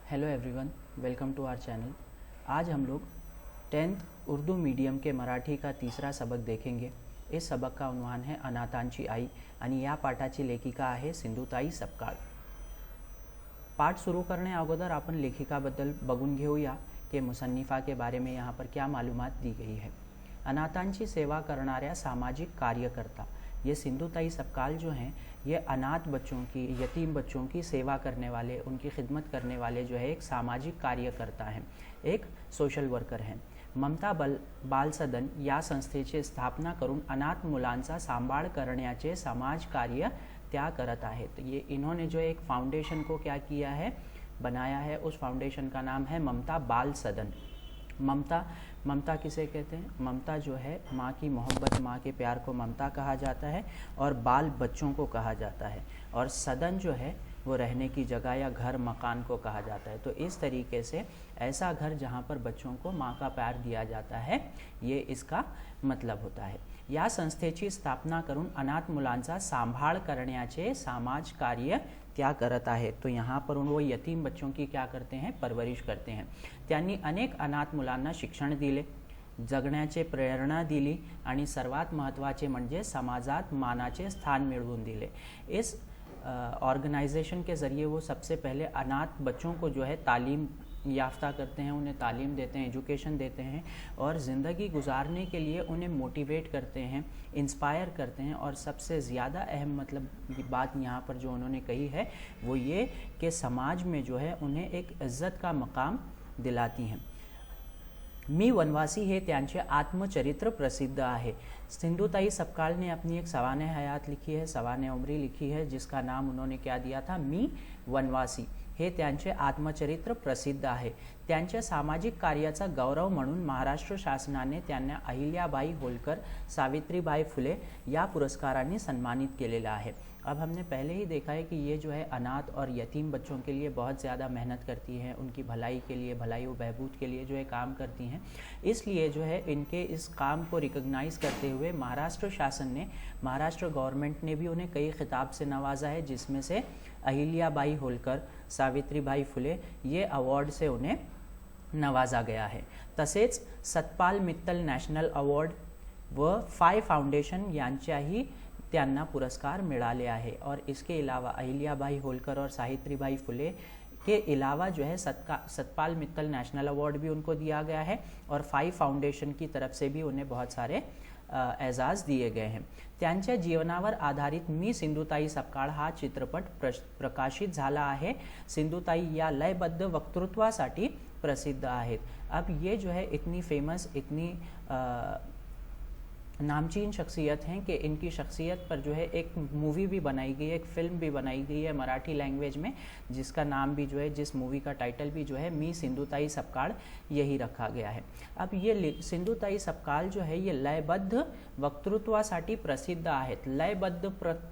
Hello everyone, welcome to our channel. आज हम लोग 10th उर्दू मीडियम के मराठी का तीसरा सबक देखेंगे। इस सबक का उन्वान है अनाथांची आई आणि या पाठाची लेखिका आहे सिंधुताई सपकाळ। पाठ सुरू करणे अगोदर आपण लेखिकाबद्दल बघून घेऊया कि मुसन्निफा के बारे में यहाँ पर क्या मालूमात दी गई है। अनाथांची सेवा करणाऱ्या सामाजिक कार्यकर्ता ये सिंधुताई सपकाळ जो हैं, ये अनाथ बच्चों की, यतीम बच्चों की सेवा करने वाले, उनकी खिदमत करने वाले जो है एक सामाजिक कार्यकर्ता हैं, एक सोशल वर्कर हैं। ममता बालसदन या संस्थेची स्थापना करून अनाथ मुलांचा सांभाळ करण्याचे समाज कार्य त्या करत आहेत। ये इन्होंने जो एक फाउंडेशन को क्या किया है, बनाया है। उस फाउंडेशन का नाम है ममता बाल सदन। ममता किसे कहते हैं? ममता जो है माँ की मोहब्बत, माँ के प्यार को ममता कहा जाता है और बाल बच्चों को कहा जाता है, और सदन जो है वो रहने की जगह या घर मकान को कहा जाता है। तो इस तरीके से ऐसा घर जहाँ पर बच्चों को माँ का प्यार दिया जाता है, ये इसका मतलब होता है। या संस्थेची स्थापना करून अनाथ मुलांचा सांभाळ करण्याचे समाज कार्य त्या करत आहेत। तो यहाँ पर वो यतीम बच्चों की क्या करते हैं? परवरिश करते हैं। त्यांनी अनेक अनाथ मुलांना शिक्षण दिले, जगण्याचे प्रेरणा दिली आणि सर्वात महत्त्वाचे म्हणजे समाजात मानाचे स्थान मिळवून दिले। इस ऑर्गेनाइजेशन के ज़रिए वो सबसे पहले अनाथ बच्चों को जो है तालीम याफ्ता करते हैं, उन्हें तालीम देते हैं, एजुकेशन देते हैं, और ज़िंदगी गुजारने के लिए उन्हें मोटिवेट करते हैं, इंस्पायर करते हैं। और सबसे ज़्यादा अहम मतलब बात यहाँ पर जो उन्होंने कही है वो ये कि समाज में जो है उन्हें एक इज़्ज़त का मकाम दिलाती हैं। मी वनवासी हे त्यांचे आत्मचरित्र प्रसिद्ध आहे। सिंधुताई सपकाळ ने अपनी एक सवाने हयात लिखी है, सवाने उम्री लिखी है, जिसका नाम उन्होंने क्या दिया था? मी वनवासी। हे त्यांचे आत्मचरित्र प्रसिद्ध आहे। त्यांच्या सामाजिक कार्याचा गौरव म्हणून महाराष्ट्र शासनाने त्यांना अहिल्याबाई होलकर, सावित्रीबाई फुले या पुरस्कारांनी सन्मानित केलेला आहे। अब हमने पहले ही देखा है कि ये जो है अनाथ और यतीम बच्चों के लिए बहुत ज़्यादा मेहनत करती हैं, उनकी भलाई के लिए, भलाई व बहबूद के लिए जो है काम करती हैं। इसलिए जो है इनके इस काम को रिकॉग्नाइज़ करते हुए महाराष्ट्र शासन ने, महाराष्ट्र गवर्नमेंट ने भी उन्हें कई खिताब से नवाजा है, जिसमें से अहिल्याबाई होलकर, सावित्रीबाई फुले ये अवार्ड से उन्हें नवाजा गया है। तसेच सतपाल मित्तल नॅशनल अवॉर्ड व फाय फाउंडेशन यांच्याही त्यांना पुरस्कार मिळाले आहे। और इसके अलावा अहिल्याबाई होलकर और सावित्रीबाई फुले के अलावा जो है सतपाल मित्तल नेशनल अवार्ड भी उनको दिया गया है, और फाइव फाउंडेशन की तरफ से भी उन्हें बहुत सारे एजाज़ दिए गए हैं। त्यांच्या जीवनावर आधारित मी सिंधुताई सपकाळ हा चित्रपट प्रकाशित झाला आहे। सिंधुताई या लयबद्ध वक्तृत्वासाठी प्रसिद्ध आहेत। अब ये जो है इतनी फेमस, इतनी नामचीन शख्सियत हैं कि इनकी शख्सियत पर जो है एक मूवी भी बनाई गई है, एक फ़िल्म भी बनाई गई है मराठी लैंग्वेज में, जिसका नाम भी जो है, जिस मूवी का टाइटल भी जो है मी सिंधुताई सपकाळ यही रखा गया है। अब ये सिंधुताई सपकाळ जो है ये लयबद्ध वक्तृत्वासाठी प्रसिद्ध आहेत। लयबद्ध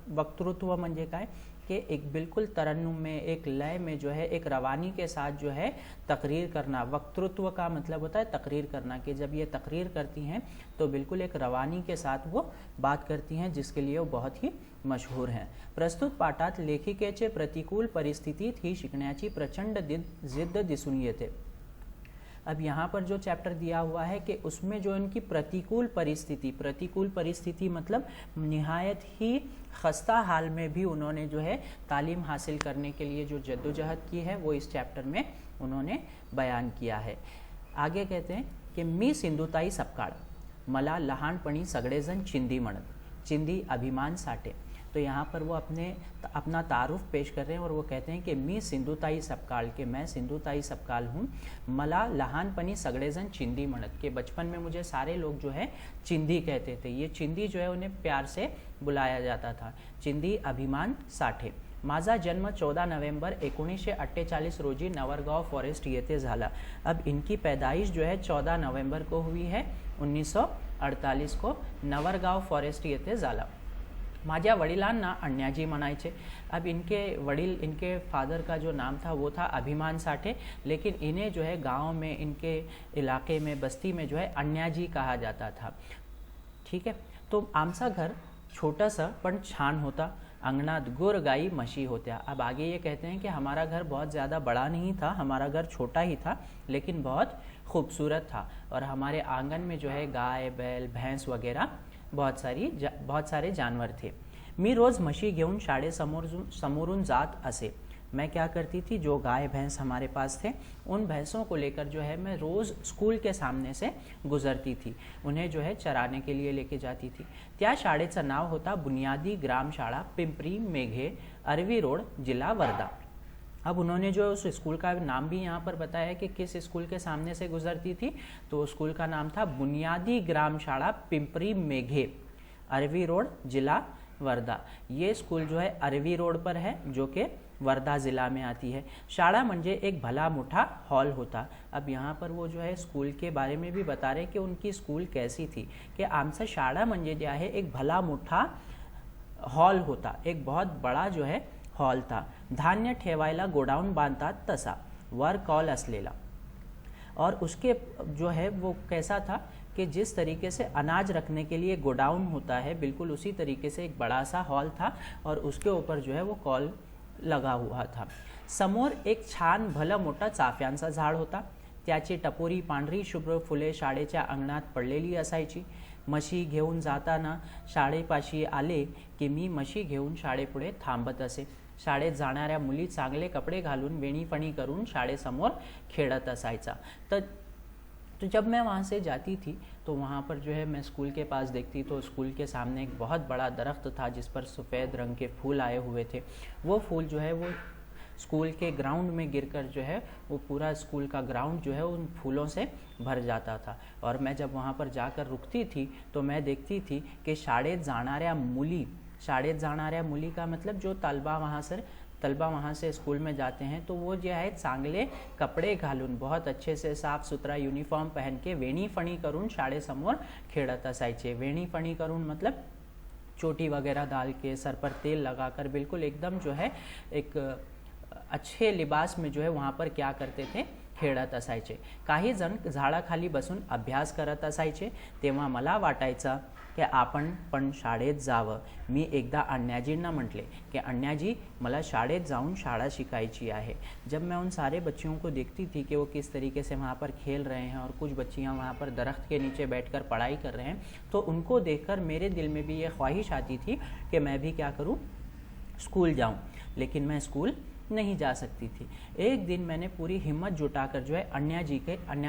वक्तृत्व म्हणजे काय कि एक बिल्कुल तरन्नुम में, एक लय में जो है, एक रवानी के साथ जो है तकरीर करना। वक्तृत्व का मतलब होता है तकरीर करना, कि जब ये तकरीर करती हैं तो बिल्कुल एक रवानी के साथ वो बात करती हैं, जिसके लिए वो बहुत ही मशहूर हैं। प्रस्तुत पाठात लेखिकेचे प्रतिकूल परिस्थितीत ही शिकण्याची प्रचंड जिद्द दिसून येते। अब यहाँ पर जो चैप्टर दिया हुआ है कि उसमें जो इनकी प्रतिकूल परिस्थिति मतलब निहायत ही खस्ता हाल में भी उन्होंने जो है तालीम हासिल करने के लिए जो जद्दोजहद की है, वो इस चैप्टर में उन्होंने बयान किया है। आगे कहते हैं कि मी सिंधुताई सपकाळ, मला लहानपणी सगळेजण चिंदी म्हणत, चिंदी अभिमान साठे। तो यहाँ पर वो अपना तारुफ पेश कर रहे हैं, और वो कहते हैं कि मी सिंधुताई सपकाळ, के मैं सिंधुताई सपकाळ हूँ। मला लहानपणी सगळेजण चिंदी म्हणत, के बचपन में मुझे सारे लोग जो है चिंदी कहते थे। ये चिंदी जो है उन्हें प्यार से बुलाया जाता था। चिंदी अभिमान साठे। माझा जन्म 14 नवंबर 1948 रोजी नवरगाव फॉरेस्ट येथे झाला। अब इनकी पैदाइश जो है 14 नवंबर को हुई है 1948 को, नवरगाव फॉरेस्ट येथे झाला। माझ्या वडिलांना अण्णाजी म्हणायचे। अब इनके वडील, इनके फादर का जो नाम था वो था अभिमान साठे, लेकिन इन्हें जो है गांव में, इनके इलाके में, बस्ती में जो है अण्णाजी कहा जाता था। ठीक है, तो आमचा घर छोटंसं पण छान होता अंगणात गुर गाई म्हशी होत्या। अब आगे ये कहते हैं कि हमारा घर बहुत ज़्यादा बड़ा नहीं था, हमारा घर छोटा ही था, लेकिन बहुत खूबसूरत था और हमारे आंगन में जो है गाय बैल भैंस वगैरह बहुत सारे जानवर थे। मी रोज म्हशी घेऊन समोरून जात असे। मैं क्या करती थी, जो गाय भैंस हमारे पास थे उन भैंसों को लेकर जो है मैं रोज़ स्कूल के सामने से गुजरती थी, उन्हें जो है चराने के लिए लेके जाती थी। त्या शाळेचं नाव होता बुनियादी ग्राम शाळा पिंपरी मेघे, अरवी रोड, जिला वर्धा। अब उन्होंने जो उस स्कूल का नाम भी यहाँ पर बताया कि किस स्कूल के सामने से गुजरती थी, तो स्कूल का नाम था बुनियादी ग्राम शाळा पिंपरी मेघे, अरवी रोड, जिला वर्धा। ये स्कूल जो है अरवी रोड पर है, जो कि वर्धा ज़िला में आती है। शाळा म्हणजे एक भला मोठा हॉल होता। अब यहाँ पर वो जो है स्कूल के बारे में भी बता रहे कि उनकी स्कूल कैसी थी, कि आमचं शाळा म्हणजे जे आहे एक भला मोठा हॉल होता, एक बहुत बड़ा जो है हॉल था। धान्य ठेवायला गोडाऊन बांधतात तसा, वर कॉल असलेला। और उसके जो है वो कैसा था कि जिस तरीके से अनाज रखने के लिए गोडाउन होता है, बिल्कुल उसी तरीके से एक बड़ा सा हॉल था और उसके ऊपर जो है वो कॉल लगा हुआ था। समोर एक छान भलं मोठा चाफ्यांचा झाड होता, त्याची टपोरी पांढरी शुभ्र फुले शाळेच्या अंगणात पडलेली असायची। म्हशी घेऊन जाताना शाळेपाशी आले की मी म्हशी घेऊन शाळेपुढे थांबत असे। शाळेत जाणाऱ्या मुली चांगले कपडे घालून वेणीफणी करून शाळेसमोर खेळत असायचा। तो जब मैं वहाँ से जाती थी तो वहाँ पर जो है मैं स्कूल के पास देखती तो स्कूल के सामने एक बहुत बड़ा दरख्त था जिस पर सफ़ेद रंग के फूल आए हुए थे। वो फूल जो है वो स्कूल के ग्राउंड में गिरकर जो है वो पूरा स्कूल का ग्राउंड जो है उन फूलों से भर जाता था। और मैं जब वहाँ पर जाकर रुकती थी तो मैं देखती थी कि शाळेत जाणाऱ्या मुली का मतलब जो तलबा वहाँ से स्कूल में जाते हैं, तो वो जो है चांगले कपडे घालून बहुत अच्छे से साफ सुथरा यूनिफॉर्म पहन के वेणीफणी करून शाळेसमोर खेळत असायचे। वेणीफणी करून मतलब चोटी वगैरह डाल के सर पर तेल लगाकर बिल्कुल एकदम जो है एक अच्छे लिबास में जो है वहाँ पर क्या करते थे, खेळत असायचे। काही जण झाडाखाली बसून अभ्यास करत असायचे। तेव्हा मला वाटायचं कि आपण पण शाळेत जावं। मी एकदा अण्णाजींना म्हटले कि अण्णाजी मला शाळेत जाऊन शाळा शिकायची आहे। जब मैं उन सारे बच्चियों को देखती थी कि वो किस तरीके से वहाँ पर खेल रहे हैं और कुछ बच्चियाँ वहाँ पर दरख्त के नीचे बैठकर पढ़ाई कर रहे हैं, तो उनको देखकर मेरे दिल में भी ये ख्वाहिश आती थी कि मैं भी क्या करूँ, स्कूल जाऊँ। लेकिन मैं स्कूल नहीं जा सकती थी। एक दिन मैंने पूरी हिम्मत जुटाकर जो है अण्णा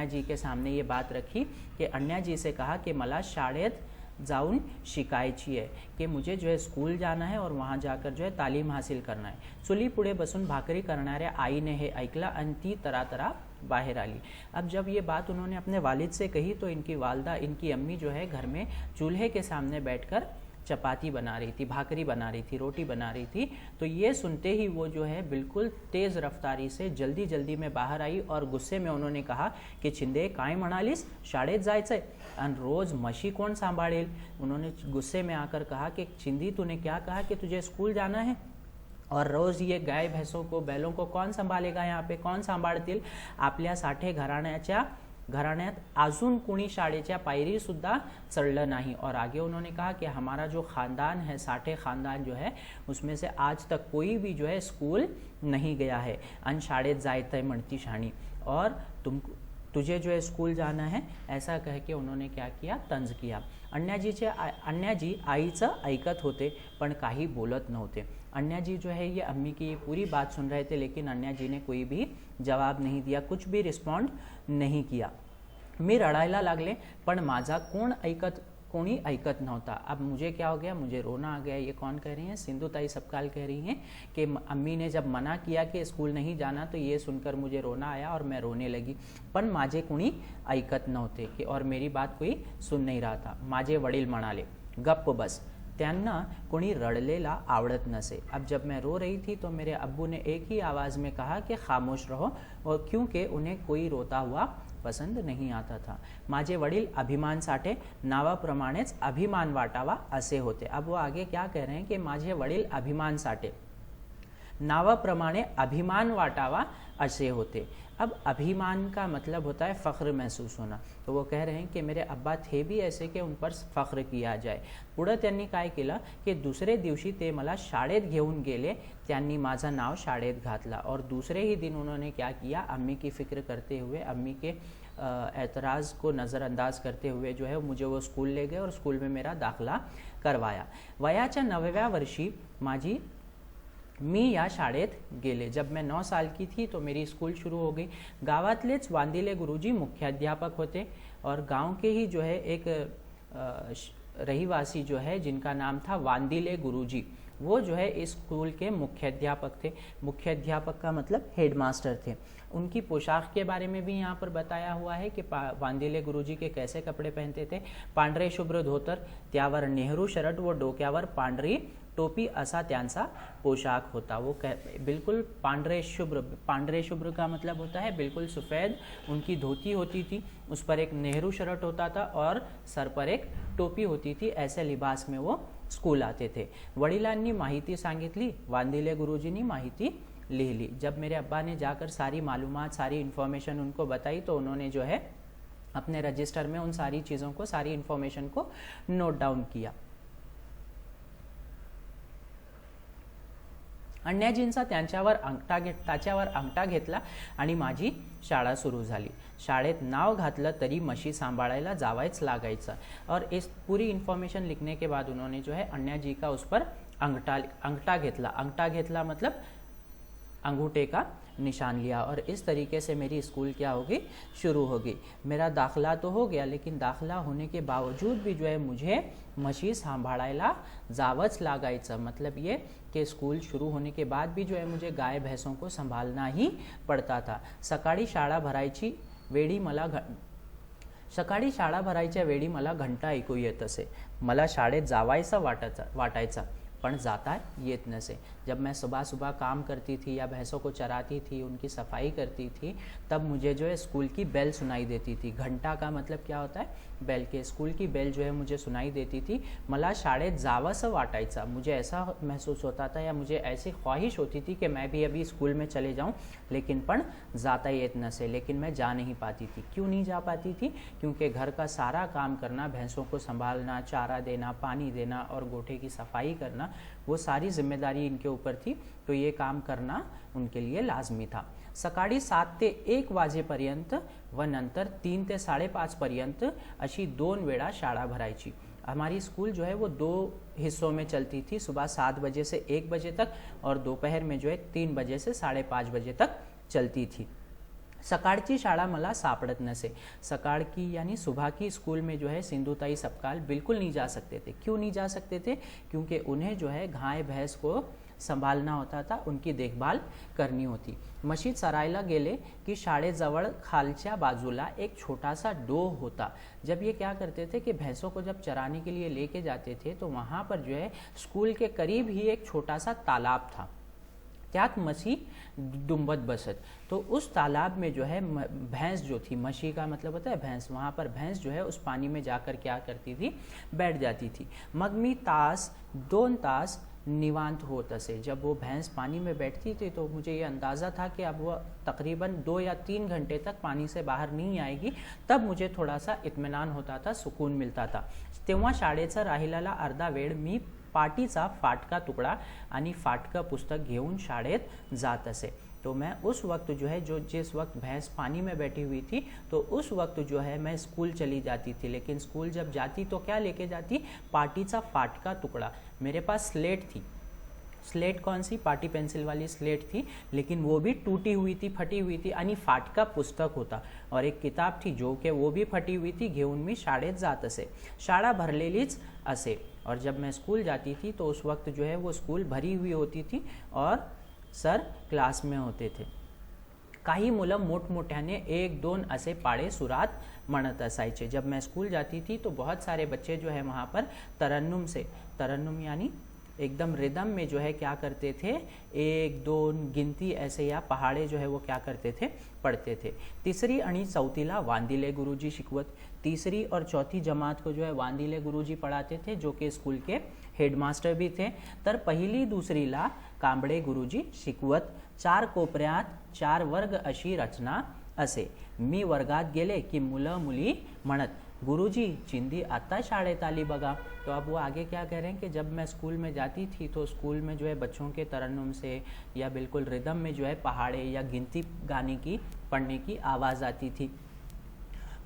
जी के सामने ये बात रखी कि अण्णा जी से कहा कि मला शाळेत जाऊन शिकायची आहे, कि मुझे जो है स्कूल जाना है और वहाँ जाकर जो है तालीम हासिल करना है। चुली पुढे बसून भाकरी करणाऱ्या आईने हे ऐकलं आणि ती तरातरा बाहर आली। अब जब ये बात उन्होंने अपने वालिद से कही तो इनकी वालदा, इनकी अम्मी जो है घर में चूल्हे के सामने बैठकर चपाती बना रही थी, भाकरी बना रही थी, रोटी बना रही थी। तो ये सुनते ही वो जो है बिल्कुल तेज़ रफ्तारी से जल्दी जल्दी में बाहर आई और गुस्से में उन्होंने कहा कि छिंदे काय म्हणालीस, शाळेत जायचंय आणि रोज म्हशी कौन संभाळेल। उन्होंने गुस्से में आकर कहा कि छिंदी तूने क्या कहा कि तुझे स्कूल जाना है और रोज़ ये गाय भैंसों को बैलों को कौन संभालेगा, यहाँ पे कौन सांभाळतील। आपल्या साठे घराण्यात अजून कोणी शाळेच्या पायरी सुद्धा चढलं नहीं। और आगे उन्होंने कहा कि हमारा जो ख़ानदान है, साठे ख़ानदान जो है, उसमें से आज तक कोई भी जो है स्कूल नहीं गया है आणि शाळेत जायचंय म्हणती शाणी, और तुझे जो है स्कूल जाना है, ऐसा कह के उन्होंने क्या किया, तंज किया। अण्णाजी आईचं ऐकत होते पण काही बोलत नव्हते। अण्णाजी जो है ये अम्मी की ये पूरी बात सुन रहे थे, लेकिन अण्णाजी ने कोई भी जवाब नहीं दिया, कुछ भी रिस्पॉन्ड नहीं किया। मी रडायला लागले पण माझा कोणी ऐकत नव्हता। अब मुझे क्या हो गया, मुझे रोना आ गया। ये कौन कह रही हैं, सिंधु ताई सबकाल कह रही हैं कि अम्मी ने जब मना किया कि स्कूल नहीं जाना तो ये सुनकर मुझे रोना आया और मैं रोने लगी, पण माझे कोणी ऐकत नव्हते कि और मेरी बात कोई सुन नहीं रहा था। माझे वडील म्हणाले गप्प बस, त्यांना कोणी रडलेला आवडत नसे। अब जब मैं रो रही थी तो मेरे अब्बू ने एक ही आवाज़ में कहा कि खामोश रहो, और क्योंकि उन्हें कोई रोता हुआ पसंद नहीं आता था। माझे वडील अभिमान साठे नावाप्रमाणेच अभिमान वाटावा असे होते। अब वो आगे क्या कह रहे हैं कि माझे वडील अभिमान साठे नावाप्रमाणे अभिमान वाटावा असे होते। अब अभिमान का मतलब होता है फ़ख्र महसूस होना, तो वो कह रहे हैं की मेरे अब्बा थे बी ऐसे की उन पर फ़ख्र किया जाए। पुढं त्यांनी काय केलं की दुसरे दिवशी ते मला शाळेत घेऊन गेले, त्यांनी माझं नाव शाळेत घातला और दूसरे ही दिन उन्होंने क्या किया, अम्मी की फ़िक्र करते हुए, अम्मी के एतराज़ को नज़रअंदाज करते हुए जो है मुझे वो स्कूल ले गए और स्कूल में मेरा दाखला करवाया। वयाच्या 9व्या वर्षी मी या शाळेत गेले। जब मैं 9 साल की थी तो मेरी स्कूल शुरू हो गई। गावातलेच वांदिले गुरुजी मुख्याध्यापक होते और गांव के ही जो है एक रहीवासी जो है जिनका नाम था वांदिले गुरुजी, वो जो है इस स्कूल के मुख्याध्यापक थे। मुख्याध्यापक का मतलब हेडमास्टर थे। उनकी पोशाक के बारे में भी यहाँ पर बताया हुआ है कि वांदिले गुरुजी के कैसे कपडे पहनते थे। पांढरे शुभ्र धोतर, त्यावर नेहरू शर्ट व डोक्यावर पांढरी टोपी असा त्यांचा पोशाक होता। वो बिल्कुल पांढरे शुभ्र का मतलब होता है बिल्कुल सफ़ेद। उनकी धोती होती थी, उस पर एक नेहरू शर्ट होता था और सर पर एक टोपी होती थी। ऐसे लिबास में वो स्कूल आते थे। वडिलांनी माहिती सांगितली, वांदिले गुरुजींनी माहिती लिहिली। जब मेरे अब्बा ने जाकर सारी मालूमात, सारी इन्फॉर्मेशन उनको बताई तो उन्होंने जो है अपने रजिस्टर में उन सारी चीज़ों को, सारी इन्फॉर्मेशन को नोट डाउन किया। अण्णाजींचा त्याच्यावर अंगठा घेतला आणि माझी शाळा सुरू झाली। शाळेत नाव घातलं तरी म्हशी सांभाळायला जावायच लागायचं। और इस पूरी इन्फॉर्मेशन लिखने के बाद उन्होंने जो है अन्ना जी का उस पर अंगठा घेतला मतलब अंगूठे का निशान लिया और इस तरीके से मेरी स्कूल क्या होगी, शुरू होगी। मेरा दाखला तो हो गया, लेकिन दाखला होने के बावजूद भी जो है मुझे म्हशी सांभाळायला जावंच लागायचं। मतलब ये कि स्कूल शुरू होने के बाद भी जो है मुझे गाय भैंसों को संभालना ही पड़ता था। सकाळी शाळा भरायच्या वेळी मला घंटा ऐकू येत असे। मला शाळेत जावायचं वाटायचं पण जाता येत नसे। जब मैं सुबह सुबह काम करती थी या भैंसों को चराती थी, उनकी सफाई करती थी, तब मुझे जो है स्कूल की बेल सुनाई देती थी। घंटा का मतलब क्या होता है, बेल के। स्कूल की बेल जो है मुझे सुनाई देती थी। मला शाळेत जावंसं वाटायचं, मुझे ऐसा महसूस होता था या मुझे ऐसी ख्वाहिश होती थी कि मैं भी अभी स्कूल में चले जाऊं, लेकिन पण जाता येत नसे। लेकिन मैं जा नहीं पाती थी। क्यों नहीं जा पाती थी? क्योंकि घर का सारा काम करना, भैंसों को संभालना, चारा देना, पानी देना और गोठे की सफाई करना, वो सारी जिम्मेदारी इनके ऊपर थी। तो ये काम करना उनके लिए लाजमी था। सकाळी 7 ते 1 वाजेपर्यंत व नंतर 3 ते 5:30 पर्यंत अशी 2 वेळा शाळा भरायची। हमारी स्कूल जो है वो 2 हिस्सों में चलती थी, सुबह 7 बजे से 1 बजे तक और दोपहर में जो है 3 बजे से 5:30 बजे तक चलती थी। सकाळची शाळा मला सापड़त नसे। सकाळ की यानी सुबह की स्कूल में जो है सिंधुताई सपकाल बिल्कुल नहीं जा सकते थे। क्यों नहीं जा सकते थे? क्योंकि उन्हें जो है गाय भैंस को संभालना होता था, उनकी देखभाल करनी होती। म्हशी चरायला गेले कि शाळेजवळ खालच्या बाजूला एक छोटा सा डोह होता। जब ये क्या करते थे कि भैंसों को जब चराने के लिए लेके जाते थे तो वहाँ पर जो है स्कूल के करीब ही एक छोटा सा तालाब था, त्यात म्हशी डुंबत बसत। तो उस तालाब में जो है भैंस जो थी, म्हशी का मतलब होता है भैंस, वहाँ पर भैंस जो है उस पानी में जाकर क्या करती थी, बैठ जाती थी। मग मी 2 तास निवांत होत असे। जब वो भैंस पानी में बैठती थी तो मुझे ये अंदाज़ा था कि अब वो तकरीबन 2 या 3 घंटे तक पानी से बाहर नहीं आएगी। तब मुझे थोड़ा सा इत्मीनान होता था, सुकून मिलता था। तेव्हा शाळेचा राहिलेला अर्धा वेळ मी पाटीचा फाटका तुकडा आणि फाटकं पुस्तक घेऊन शाळेत जात असे। तो मैं उस वक्त जो है जिस वक्त भैंस पानी में बैठी हुई थी तो उस वक्त जो है मैं स्कूल चली जाती थी। लेकिन स्कूल जब जाती तो क्या लेके जाती? पाटीचा फाटका टुकड़ा। मेरे पास स्लेट थी। स्लेट कौन सी? पाटी पेंसिल वाली स्लेट थी, लेकिन वो भी टूटी हुई थी, फटी हुई थी आणि फाटका पुस्तक होता। और एक किताब थी जो कि वो भी फटी हुई थी, घेऊन मी शाळेत जात असे। शाळा भरलेलीच असे और जब मैं स्कूल जाती थी तो उस वक्त जो है वो स्कूल भरी हुई होती थी और सर क्लास में होते थे। काही मुलं मोठमोठ्याने 1-2 असे पाड़े सुरात म्हणत असायचे। जब मैं स्कूल जाती थी तो बहुत सारे बच्चे जो है वहाँ पर तरन्नुम यानी एकदम रिदम में जो है क्या करते थे, 1-2 गिनती ऐसे या पहाड़े जो है वो क्या करते थे, पढ़ते थे। 3री आणि 4थीला वांदिले गुरुजी शिकवत। 3री और 4थी जमात को जो है वांदिले गुरुजी पढ़ाते थे, जो कि स्कूल के हेडमास्टर भी थे। तर 1ली 2रीला कांबळे गुरुजी शिकवत, 4 कोपऱ्यात 4 वर्ग अशी रचना असे. मी वर्गात गेले की मुलं मुली म्हणत, गुरुजी चिंदी आता शाळेत आली बघा. तो अब वो आगे क्या कह रहे हैं कि जब मैं स्कूल में जाती थी तो स्कूल में जो है बच्चों के तरन्नुम से या बिल्कुल रिदम में जो है पहाड़े या गिनती गाने की पढ़ने की आवाज़ आती थी.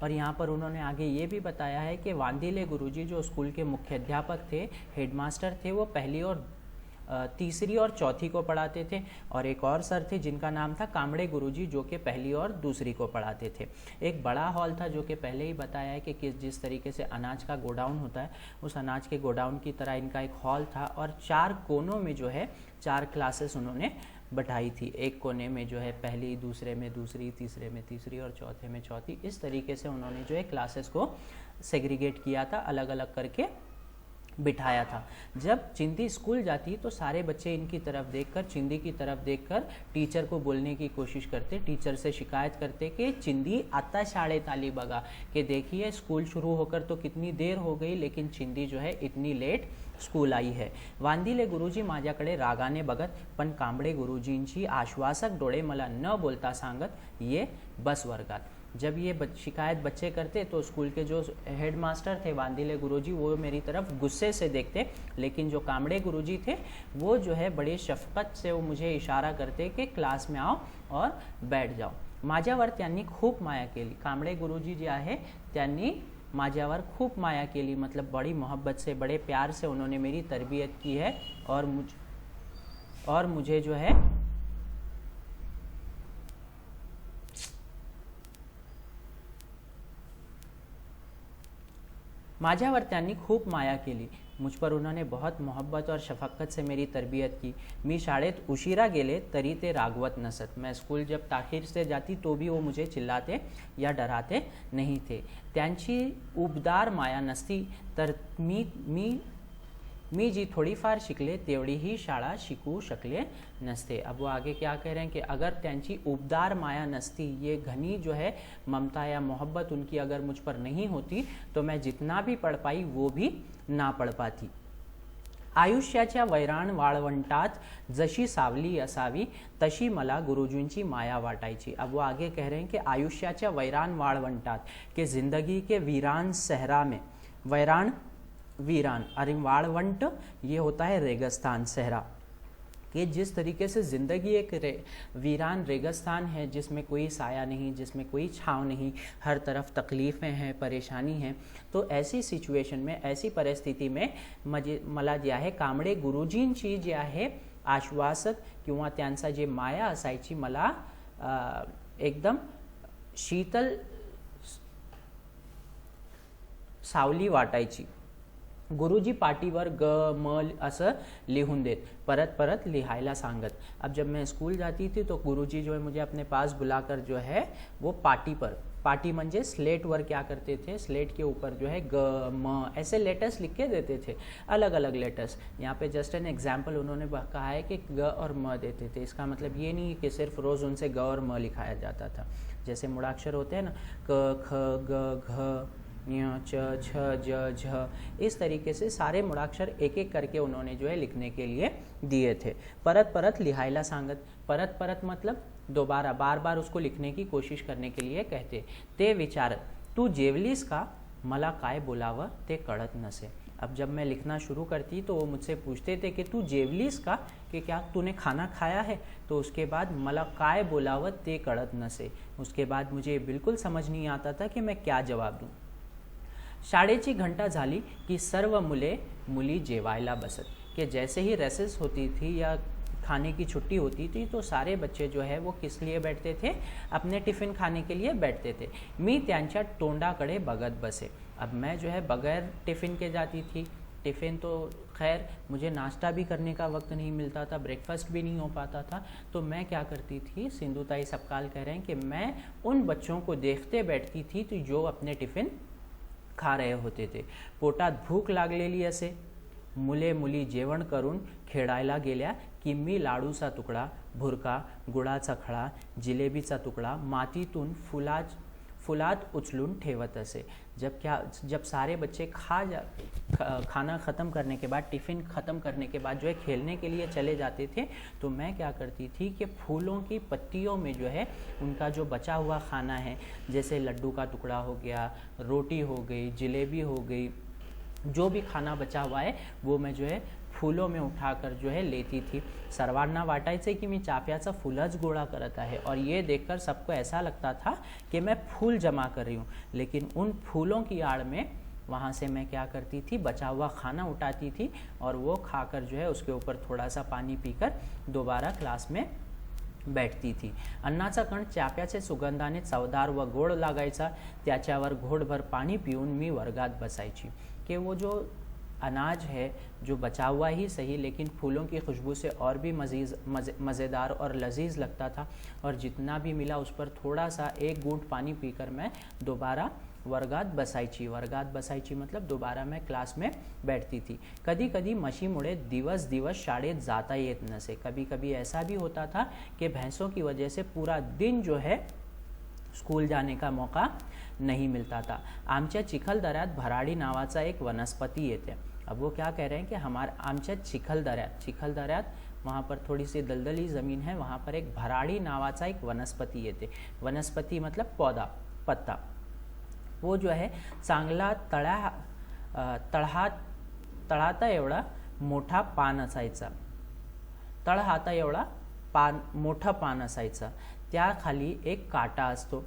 और यहाँ पर उन्होंने आगे ये भी बताया है कि वांदिले गुरुजी जो स्कूल के मुख्य अध्यापक थे, हेडमास्टर थे, वो पहली और तीसरी और चौथी को पढ़ाते थे. और एक और सर थे जिनका नाम था कांबळे गुरुजी, जो कि पहली और दूसरी को पढ़ाते थे. एक बड़ा हॉल था जो कि पहले ही बताया है कि जिस तरीके से अनाज का गोडाउन होता है, उस अनाज के गोडाउन की तरह इनका एक हॉल था. और 4 कोनों में जो है 4 क्लासेस उन्होंने बैठाई थी. एक कोने में जो है पहली, दूसरे में दूसरी, तीसरे में तीसरी और चौथे में चौथी. इस तरीके से उन्होंने जो है क्लासेस को सेग्रीगेट किया था, अलग अलग करके बिठाया था. जब चिंदी स्कूल जाती तो सारे बच्चे इनकी तरफ देखकर, चिंदी की तरफ देखकर टीचर को बोलने की कोशिश करते, टीचर से शिकायत करते कि चिंदी आता शाळेत आली बघा, कि देखिए स्कूल शुरू होकर तो कितनी देर हो गई, लेकिन चिंदी जो है इतनी लेट स्कूल आई है. वांदिले गुरुजी माझ्याकडे रागाने बघत, पण कांबळे गुरुजींची आश्वासक डोळे मला न बोलता सांगत, ये बस वर्गात. जब ये शिकायत बच्चे करते तो स्कूल के जो हेड मास्टर थे वांदिले गुरुजी, वो मेरी तरफ गुस्से से देखते, लेकिन जो कांबळे गुरुजी थे वो जो है बड़ी शफकत से वो मुझे इशारा करते कि क्लास में आओ और बैठ जाओ. माझ्यावर त्यांनी खूप माया केली. कांबळे गुरुजी जे आहे त्यांनी माझ्यावर खूप माया केली, मतलब बड़ी मोहब्बत से, बड़े प्यार से उन्होंने मेरी तरबियत की है. और मुझे जो है माझ्यावर त्यांनी खूप माया केली. मुझ पर उन्होंने बहुत मोहब्बत और शफकत से मेरी तरबियत की. मी शाळेत उशिरा गेले तरी ते रागवत नसत. मैं स्कूल जब ताखीर से जाती तो भी वो मुझे चिल्लाते या डराते नहीं थे. त्यांची उबदार माया नसती तर मी जी थोडीफार शिकले तेवढी ही शाळा शिकू शकले नसते. अब वो आगे क्या कह रहे हैं कि अगर त्यांची उबदार माया नसती, ये घनी जो है ममता या मोहब्बत उनकी अगर मुझ पर नहीं होती तो मैं जितना भी पढ़ पाई वो भी ना पढ़ पाती. आयुष्याच्या वैराण वाळवंटात जशी सावली असावी तशी मला गुरुजींची माया वाटायची. अब वो आगे कह रहे हैं कि आयुष्याच्या वैराण वाळवंटात, के जिंदगी के वीरान सहरा में, वीरान अरे वाळवंट ये होता है रेगिस्तान, सहरा, कि जिस तरीके से ज़िंदगी एक वीरान रेगिस्तान है जिसमें कोई साया नहीं, जिसमें कोई छाँव नहीं, हर तरफ तकलीफ़ें हैं, परेशानी हैं. तो ऐसी सिच्युएशन में, ऐसी परिस्थिती में मला जे आहे कांबळे गुरुजींची जी आहे आश्वासक किंवा त्यांचा जे माया असायची, मला एकदम शीतल सावली वाटायची. गुरुजी पाटीवर ग म असं लिहून देत, परत परत लिहायला सांगत. अब जब मैं स्कूल जाती थी तो गुरुजी जो है मुझे अपने पास बुलाकर जो है वो पाटी मंजे स्लेट पर क्या करते थे, स्लेट के ऊपर जो है ग म ऐसे लेटर्स लिख के देते थे, अलग अलग लेटर्स. यहाँ पे जस्ट एन एग्जाम्पल उन्होंने कहा है कि ग और म देते थे. इसका मतलब ये नहीं कि सिर्फ रोज़ उनसे ग और म लिखाया जाता था. जैसे मुड़ाक्षर होते हैं ना, क ख ग घ च छ ज झ, इस तरीके से सारे मुड़ाक्षर एक एक करके उन्होंने जो है लिखने के लिए दिए थे. परत परत लिहायला सांगत. परत परत मतलब दोबारा, बार बार उसको लिखने की कोशिश करने के लिए कहते. ते विचारत, तू जेवलीस का, मला काय बोलावं ते कळत नसे. अब जब मैं लिखना शुरू करती तो वो मुझसे पूछते थे कि तू जेवलीस का, कि क्या तूने खाना खाया है. तो उसके बाद मला काय बोलावं ते कळत नसे, उसके बाद मुझे बिल्कुल समझ नहीं आता था कि मैं क्या जवाब दूँ. शाळेची घंटा झाली की सर्व मुली जेवायला बसत, कि जैसे ही रेसेस होती थी या खाने की छुट्टी होती थी तो सारे बच्चे जो है वो किस लिए बैठते थे, अपने टिफ़िन खाने के लिए बैठते थे. मी त्यांच्या तोंडाकडे बघत बसे. अब मैं जो है बगैर टिफ़िन के जाती थी. टिफ़िन तो खैर मुझे नाश्ता भी करने का वक्त नहीं मिलता था, ब्रेकफास्ट भी नहीं हो पाता था. तो मैं क्या करती थी, सिंधुताई सपकाल कह रहे हैं कि मैं उन बच्चों को देखते बैठती थी तो जो अपने टिफ़िन खा रहे होते थे. पोटात भूक लागलेली असे, मुली जेवण करून खेळायला गेल्या की मी लाडूचा तुकडा, भुरका, गुळाचा खळा, जिलेबीचा तुकडा मातीतून फुलात उचलून ठेवत असे। जब सारे बच्चे खाना ख़त्म करने के बाद, टिफ़िन ख़त्म करने के बाद जो है खेलने के लिए चले जाते थे, तो मैं क्या करती थी कि फूलों की पत्तियों में जो है उनका जो बचा हुआ खाना है, जैसे लड्डू का टुकड़ा हो गया, रोटी हो गई, जलेबी हो गई, जो भी खाना बचा हुआ है वो मैं जो है फूलों में उठाकर जो है लेती थी। सर्वांना वाटायचे की मी चाफ्याचं फुलच गोळा करत आहे, और ये देखकर सबको ऐसा लगता था कि मैं फूल जमा कर रही हूँ, लेकिन उन फूलों की आड़ में वहाँ से मैं क्या करती थी, बचा हुआ खाना उठाती थी और वो खाकर जो है उसके ऊपर थोड़ा सा पानी पीकर दोबारा क्लास में बैठती थी। अन्नाचा कण चाफ्याचे सुगंधाने चवदार व गोड लागायचा, त्याच्यावर घोटभर पाणी पिऊन मी वर्गात बसायची। कि वो जो अनाज है जो बचा हुआ ही सही, लेकिन फूलों की खुशबू से और भी मज़ेदार और लजीज लगता था, और जितना भी मिला उस पर थोड़ा सा एक घूंट पानी पीकर मैं दोबारा वर्गात बसायची मतलब दोबारा मैं क्लास में बैठती थी। कधी कधी म्हशीमुळे दिवस शाळेत जाता येत नसे। कभी कभी ऐसा भी होता था कि भैंसों की वजह से पूरा दिन जो है स्कूल जाने का मौका नहीं मिलता था। आमच्या चिखलदऱ्यात भराडी नावाचा एक वनस्पति येते। अब वो क्या कह रहे हैं कि आमच्या चिखलदऱ्यात वहाँ पर थोड़ी सी दलदली ज़मीन है, वहाँ पर एक भराडी नावाचा एक वनस्पति येते। वनस्पति मतलब पौधा, पत्ता। वो जो है चांगला तळहाता एवढा मोठा पान असायचा, तळहाता एवढा मोठं पान असायचं, त्याखाली एक काटा असतो।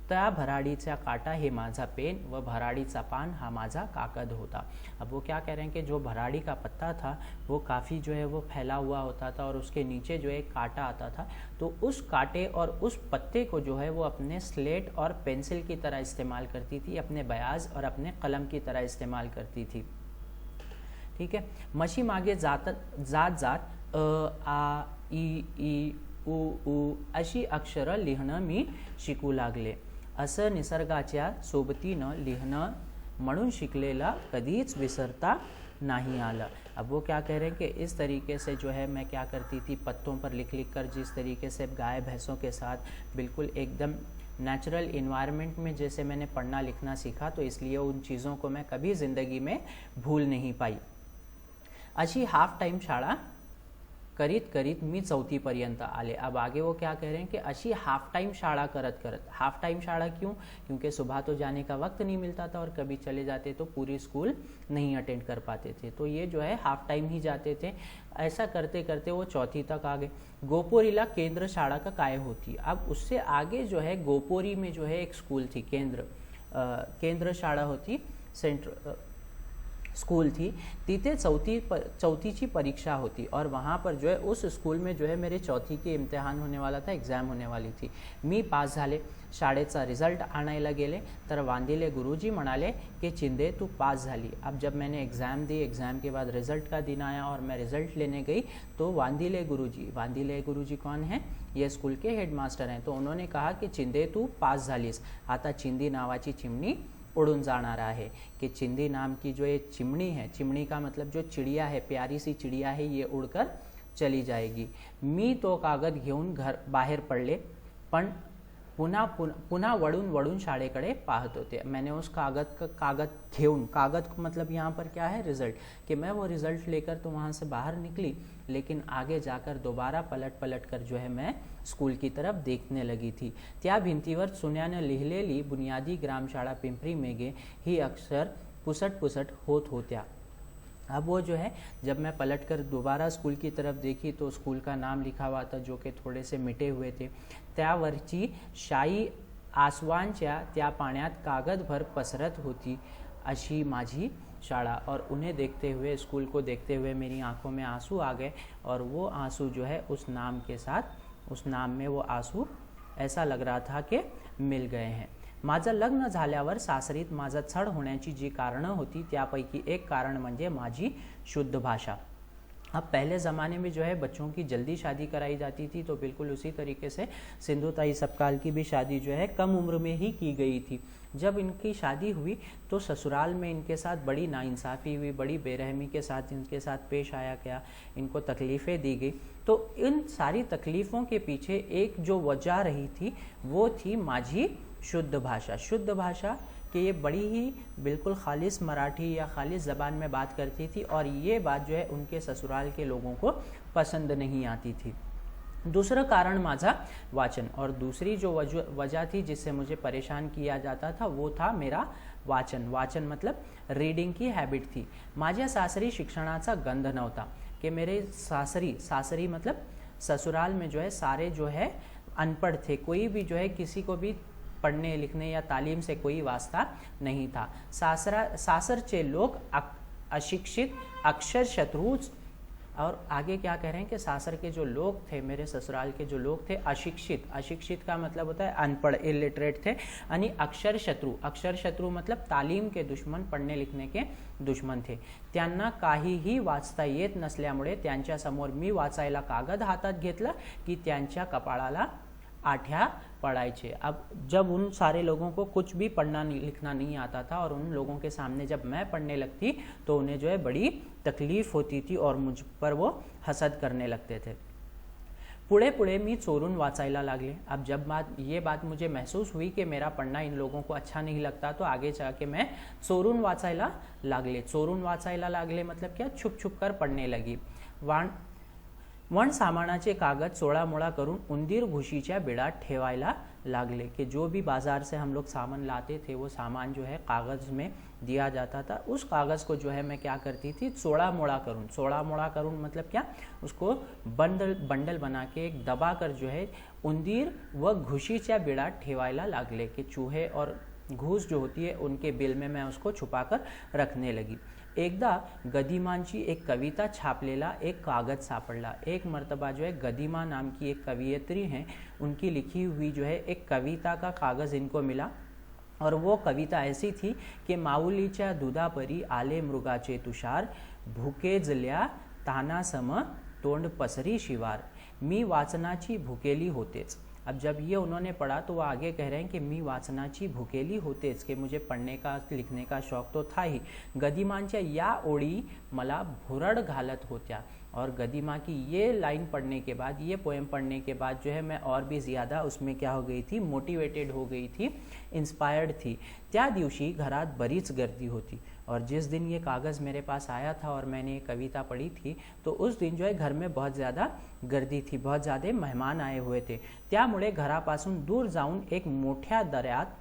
त्या भराडीचा काटा हे माझा पेन व भराडीचा पान हा माझा कागद होता। अब वो क्या कह रहे हैं कि जो भराड़ी का पत्ता था वो काफ़ी जो है वो फैला हुआ होता था, और उसके नीचे जो है काटा आता था, तो उस कांटे और उस पत्ते को जो है वो अपने स्लेट और पेंसिल की तरह इस्तेमाल करती थी, अपने बयाज और अपने कलम की तरह इस्तेमाल करती थी। ठीक है। म्हशी मागे जात आ ई उ अशी अक्षरं लिहिणं मी शिकू लागले। असं निसर्गाच्या सोबतीनं लिहिणं म्हणून शिकलेला कधीच विसरता नहीं आला। अब वो क्या कह रहे हैं कि इस तरीके से जो है मैं क्या करती थी, पत्तों पर लिख कर, जिस तरीके से गाय भैंसों के साथ बिल्कुल एकदम नेचुरल इन्वायरमेंट में जैसे मैंने पढ़ना लिखना सीखा, तो इसलिए उन चीज़ों को मैं कभी ज़िंदगी में भूल नहीं पाई। अशी हाफ टाइम शाळा करीत मी 4थी पर्यंत आले। अब आगे वो क्या कह रहे हैं कि अशी हाफ टाइम शाळा करत, हाफ टाइम शाळा क्यों? क्योंकि सुबह तो जाने का वक्त नहीं मिलता था, और कभी चले जाते तो पूरी स्कूल नहीं अटेंड कर पाते थे, तो ये जो है हाफ टाइम ही जाते थे। ऐसा करते करते वो 4थी तक आ गए। गोपोरीला केंद्र शाळा का काय होती। अब उससे आगे जो है गोपोरी में जो है एक स्कूल थी, केंद्र शाळा होती, सेंट्रल स्कूल थी। तिथे चौथीची परीक्षा होती, और वहाँ पर जो है उस स्कूल में जो है मेरे 4थी की इम्तिहान होने वाला था, एग्ज़ाम होने वाली थी। मी पास झाले। शाळेचा रिज़ल्ट आणायला गेले तर वांदिले गुरुजी म्हणाले कि चिंदे तू पास झाली। अब जब मैंने एग्ज़ाम दी, एग्ज़ाम के बाद रिज़ल्ट का दिन आया और मैं रिज़ल्ट लेने गई, तो वांदिले गुरुजी कौन है? ये स्कूल के हेडमास्टर हैं। तो उन्होंने कहा कि चिंदे तू पास झालीस, आता चिंदी नावाची चिमणी उड़ून जाणार आहे। कि चिंदी नाम की जो ये चिमनी है, चिमनी का मतलब जो चिड़िया है, प्यारी सी चिड़िया है, ये उड़कर चली जाएगी। मी तो कागद घेऊन बाहेर पडले, पण पुन्हा वळून शाळेकडे पाहत होते। मैंने उस कागद घेऊन, कागद मतलब यहाँ पर क्या है, रिज़ल्ट, कि मैं वो रिज़ल्ट लेकर तो वहाँ से बाहर निकली, लेकिन आगे जाकर दोबारा पलट कर जो है मैं स्कूल की तरफ देखने लगी थी। त्या भिंतीवर चुन्याने लिहिलेली बुनियादी ग्रामशाळा पिंपरी मेघे ही अक्षर पुसट होत होत्या। अब वो जो है जब मैं पलटकर दोबारा स्कूल की तरफ देखी, तो स्कूल का नाम लिखा हुआ था जो कि थोड़े से मिटे हुए थे। त्यावरची शाई आसवांच्या त्या पाण्यात कागदभर पसरत होती अशी माझी शाळा। और उन्हें देखते हुए, स्कूल को देखते हुए मेरी आंखों में आंसू आ गए, और वो आंसू जो है उस नाम के साथ, उस नाम में वो आंसू ऐसा लग रहा था कि मिल गए हैं। माझं लग्न झाल्यावर सासरीत माझं छळ होण्याची जी कारणं होती, त्यापैकी एक कारण म्हणजे माझी शुद्ध भाषा। अब पहले ज़माने में जो है बच्चों की जल्दी शादी कराई जाती थी, तो बिल्कुल उसी तरीके से सिंधुताई सपकाल की भी शादी जो है कम उम्र में ही की गई थी। जब इनकी शादी हुई तो ससुराल में इनके साथ बड़ी नाइंसाफ़ी हुई, बड़ी बेरहमी के साथ इनके साथ पेश आया गया, इनको तकलीफ़ें दी गई। तो इन सारी तकलीफ़ों के पीछे एक जो वजह रही थी वो थी माझी शुद्ध भाषा। शुद्ध भाषा कि ये बड़ी ही बिल्कुल खालिस मराठी या खालिस ज़बान में बात करती थी और ये बात जो है उनके ससुराल के लोगों को पसंद नहीं आती थी। दूसरा कारण माझा वाचन, और दूसरी जो वजह थी जिससे मुझे परेशान किया जाता था वो था मेरा वाचन। वाचन मतलब रीडिंग की हैबिट थी। माझ्या सासरी शिक्षणाचा गंध नव्हता कि मेरे सासरी मतलब ससुराल में जो है सारे जो है अनपढ़ थे, कोई भी जो है किसी को भी पढ़ने लिखने या तालीम से कोई वास्ता नहीं था। सासरचे लोग अशिक्षित, अक्षर शत्रु, और आगे क्या कह रहे हैं कि सासर के जो लोग थे, मेरे ससुराल के जो लोग थे, अशिक्षित। अशिक्षित का मतलब होता है अनपढ़, इलिटरेट थे, आणि अक्षर शत्रु। अक्षर शत्रु मतलब तालीम के दुश्मन, पढ़ने लिखने के दुश्मन थे। त्यांना काहीही वाचता येत नसल्यामुळे त्यांच्यासमोर मी वाचायला कागद हातात घेतला की त्यांच्या कपाळाला आठ्या पढ़ाइछे। अब जब उन सारे लोगों को कुछ भी पढ़ना लिखना नहीं आता था और उन लोगों के सामने जब मैं पढ़ने लगती तो उन्हें जो है बड़ी तकलीफ होती थी और मुझ पर वो हसद करने लगते थे। पुढे पुढे मी चोरून वाचायला लागले। अब जब ये बात मुझे महसूस हुई कि मेरा पढ़ना इन लोगों को अच्छा नहीं लगता तो आगे जाके मैं चोरून वाचायला लागले। चोरून वाचायला लागले मतलब क्या, छुप छुप कर पढ़ने लगी। वण सामानाचे कागद चोळामोळा करून उंदीर घुशीच्या बिळात ठेवायला लागले कि जो भी बाजार से हम लोग सामान लाते थे वो सामान जो है कागज़ में दिया जाता था, उस कागज़ को जो है मैं क्या करती थी, चोड़ा मोड़ा करूँ मतलब क्या, उसको बंडल बना के एक दबा कर जो है उंदीर व घुशीच्या बिळात ठेवायला लागले कि चूहे और घूस जो होती है उनके बिल में मैं उसको छुपाकर रखने लगी। एकदा गदिमांची एक कविता छापलेला एक कागज सापडला। एक मर्तबा जो है गदिमा नाम की एक कवियत्री हैं, उनकी लिखी हुई जो है एक कविता का कागज़ इनको मिला और वो कविता ऐसी थी कि माऊलीच्या दुधापरी आले मृगाचे तुषार, भुकेजल्या तानासम तोंड पसरी शिवार, मी वाचनाची भुकेली होतेच। अब जब ये उन्होंने पढ़ा तो वो आगे कह रहे हैं कि मी वाचनाची भुकेली होतेच, कि मुझे पढ़ने का लिखने का शौक तो था ही। गदिमांच्या या ओळी मला भुरड़ घालत होत्या, और गदिमा की ये लाइन पढ़ने के बाद, ये पोएम पढ़ने के बाद जो है मैं और भी ज़्यादा उसमें क्या हो गई थी, मोटिवेटेड हो गई थी, इंस्पायर्ड थी। त्या दिवशी घरात बरीच गर्दी होती, और जिस दिन ये कागज़ मेरे पास आया था और मैंने ये कविता पढ़ी थी तो उस दिन जो है घर में बहुत ज़्यादा गर्दी थी, बहुत ज़्यादा मेहमान आए हुए थे। त्यामुळे घरापासून दूर जाऊन एक मोठ्या दऱ्यात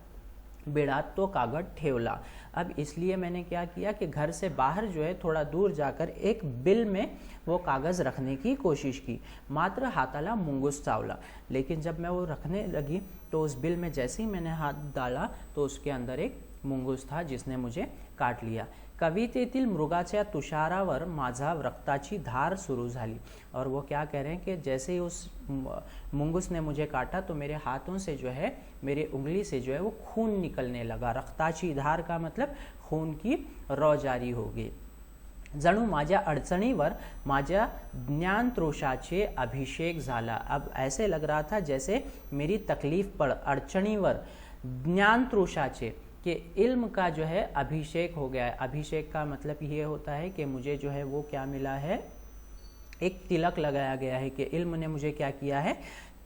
बिळात तो कागद ठेवला। अब इसलिए मैंने क्या किया कि घर से बाहर जो है थोड़ा दूर जाकर एक बिल में वो कागज़ रखने की कोशिश की। मात्र हाथाला मुंगूस चावला, लेकिन जब मैं वो रखने लगी तो उस बिल में जैसे ही मैंने हाथ डाला तो उसके अंदर एक मुंगूस था जिसने मुझे काट लिया। कवितेतील मृगाच्या तुषारावर माझा रक्ताची धार सुरू झाली। और वो क्या कह रहे हैं कि जैसे ही उस मुंगूस ने मुझे काटा तो मेरे हाथों से जो है, मेरे उंगली से जो है वो खून निकलने लगा। रक्ताची धार का मतलब खून की रौ जारी हो गई। जणू माझ्या अडचणीवर माझ्या ज्ञानतृषाचे अभिषेक झाला। अब ऐसे लग रहा था जैसे मेरी तकलीफ पर, अड़चणीवर ज्ञानतृषाचे, कि इल्म का जो है अभिषेक हो गया है। अभिषेक का मतलब ये होता है कि मुझे जो है वो क्या मिला है, एक तिलक लगाया गया है, कि इल्म ने मुझे क्या किया है,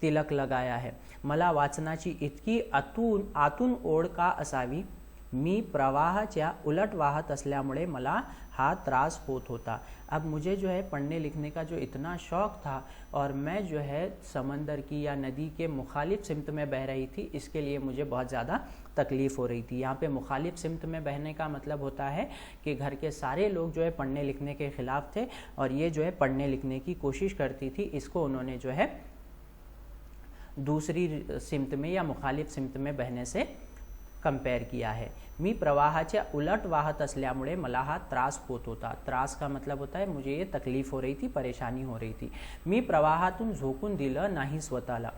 तिलक लगाया है। मला वाचनाची इतकी आतून ओढ का असावी, मी प्रवाहाच्या उलट वाहत असल्यामुळे मला हा त्रास होत होता। अब मुझे जो है पढ़ने लिखने का जो इतना शौक़ था और मैं जो है समंदर की या नदी के मुखालिफ सिमत में बह रही थी, इसके लिए मुझे बहुत ज़्यादा तकलीफ़ हो रही थी। यहाँ पे मुखालिफ सिमत में बहने का मतलब होता है कि घर के सारे लोग जो है पढ़ने लिखने के ख़िलाफ़ थे और ये जो है पढ़ने लिखने की कोशिश करती थी। इसको उन्होंने जो है दूसरी सिमत में या मुखालिफ सिमत में बहने से कंपेयर किया है। मी प्रवाहाच्या उलट वाहत असल्यामुळे मला हा त्रास होत होता। त्रास का मतलब होता है मुझे ये तकलीफ़ हो रही थी, परेशानी हो रही थी। मी प्रवाहातून झोकून दिलं नाही स्वतःला,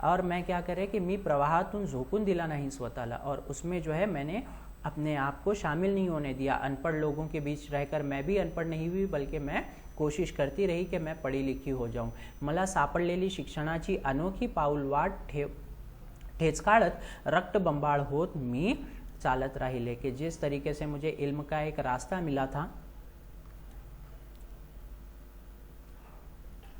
और मैं क्या करे कि मी प्रवाहातून झोकून दिला नहीं स्वतःला, और उसमें जो है मैंने अपने आप को शामिल नहीं होने दिया। अनपढ़ लोगों के बीच रहकर मैं भी अनपढ़ नहीं हुई, बल्कि मैं कोशिश करती रही कि मैं पढ़ी लिखी हो जाऊं। मला सापडलेली शिक्षणाची अनोखी पाऊलवाट ठेचकाळत रक्तबंबाळ होत मी चालत राहिले, कि जिस तरीके से मुझे इल्म का एक रास्ता मिला था,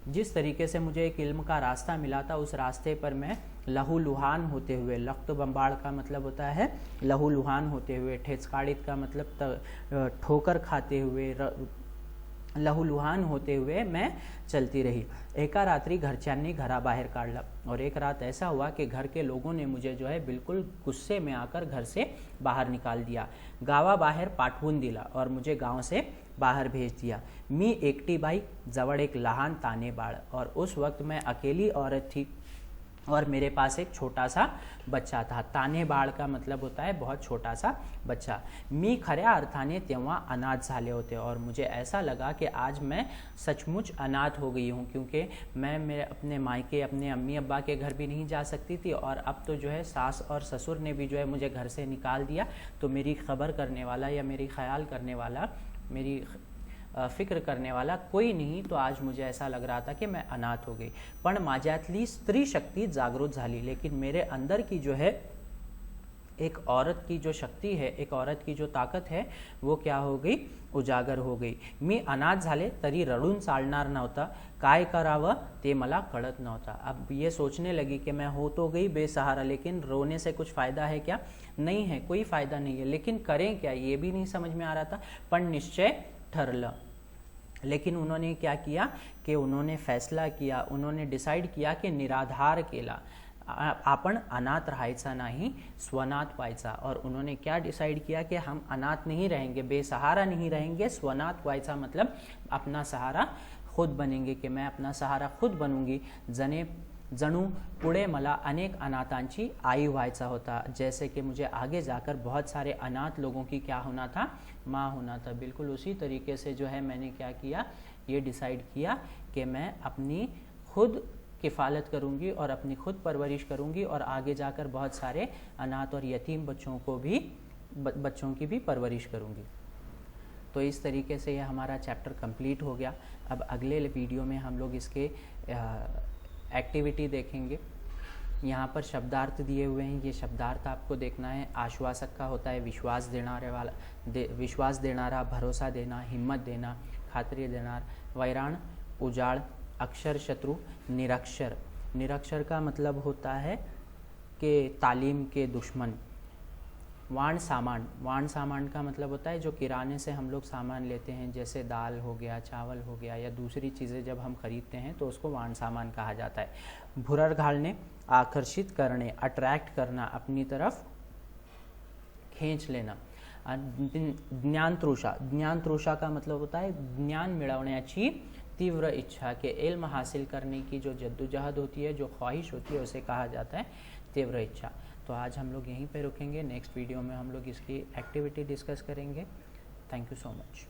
जिस तरीके से मुझे एक इल्म का रास्ता मिला था, उस रास्ते पर मैं लहूलुहान होते हुए, लख्त बम्बाड़ का मतलब होता है लहूलुहान होते हुए, ठेचकाड़ित का मतलब ठोकर खाते हुए, लहूलुहान होते हुए मैं चलती रही। एका रात्रि घरच्यांनी घराबाहेर काढला, और एक रात ऐसा हुआ कि घर के लोगों ने मुझे जो है बिल्कुल गुस्से में आकर घर से बाहर निकाल दिया, गावाबाहेर पाठवून दिला और मुझे गांव से बाहर भेज दिया। मी एकटी बाई, जवळ एक लहान ताने बाळ, और उस वक्त मैं अकेली औरत थी और मेरे पास एक छोटा सा बच्चा था। ताने बाळ का मतलब होता है बहुत छोटा सा बच्चा। मी खऱ्या अर्थाने तेव्हा अनाथ झाले होते, और मुझे ऐसा लगा कि आज मैं सचमुच अनाथ हो गई हूँ, क्योंकि मैं मेरे अपने मायके, अपने अम्मी अब्बा के घर भी नहीं जा सकती थी, और अब तो जो है सास और ससुर ने भी जो है मुझे घर से निकाल दिया। तो मेरी खबर करने वाला या मेरी ख्याल करने वाला, मेरी फिक्र करने वाला कोई नहीं। तो आज मुझे ऐसा लग रहा था कि मैं अनाथ हो गई। पण माझ्यातली स्त्री शक्ति जागृत झाली, लेकिन मेरे अंदर की जो है एक औरत की जो शक्ति है, एक औरत की जो ताकत है, वो क्या हो गई, उजागर हो गई। मी अनाथ झाले तरी रडून चालणार नव्हता, काय करावं ते मला कळत नव्हता। अब ये सोचने लगी कि मैं हो तो गई बेसहारा, लेकिन रोने से कुछ फ़ायदा है क्या? नहीं है, कोई फ़ायदा नहीं है, लेकिन करें क्या ये भी नहीं समझ में आ रहा था। पण निश्चय ठरलं, लेकिन उन्होंने क्या किया कि उन्होंने फैसला किया, उन्होंने डिसाइड किया कि निराधार केला, आपण अनाथ राहायचा नहीं, स्वनाथ व्हायचा। और उन्होंने क्या डिसाइड किया कि हम अनाथ नहीं रहेंगे, बेसहारा नहीं रहेंगे, स्वनाथ व्हायचा मतलब अपना सहारा खुद बनेंगे, कि मैं अपना सहारा खुद बनूंगी। जणू पुढे मला अनेक अनाथांची आई व्हायचा होता, जैसे कि मुझे आगे जाकर बहुत सारे अनाथ लोगों की क्या होना था, माँ होना था। बिल्कुल उसी तरीके से जो है मैंने क्या किया, ये डिसाइड किया कि मैं अपनी खुद किफ़ालत करूँगी और अपनी खुद परवरिश करूँगी, और आगे जाकर बहुत सारे अनाथ और यतीम बच्चों की भी परवरिश करूँगी। तो इस तरीके से यह हमारा चैप्टर कंप्लीट हो गया। अब अगले वीडियो में हम लोग इसके एक्टिविटी देखेंगे। यहाँ पर शब्दार्थ दिए हुए हैं, ये शब्दार्थ आपको देखना है। आश्वासक का होता है विश्वास विश्वास देनारा, भरोसा देना, हिम्मत देना, खातरी देनार। वैराण उजाड़, अक्षर शत्रु, निरक्षर। निरक्षर का मतलब होता है कि तालीम के दुश्मन। वाण सामान, वाण सामान का मतलब होता है जो किराने से हम लोग सामान लेते हैं, जैसे दाल हो गया, चावल हो गया, या दूसरी चीज़ें जब हम खरीदते हैं तो उसको वाण सामान कहा जाता है। भुरर घालने, आकर्षित करने, अट्रैक्ट करना, अपनी तरफ खींच लेना। ज्ञानतृषा, ज्ञानतृषा का मतलब होता है ज्ञान मिळवण्याची तीव्र इच्छा, के इल्म हासिल करने की जो जद्दोजहद होती है, जो ख्वाहिश होती है, उसे कहा जाता है तीव्र इच्छा। तो आज हम लोग यहीं पे रुकेंगे। नेक्स्ट वीडियो में हम लोग इसकी एक्टिविटी डिस्कस करेंगे। Thank you so much.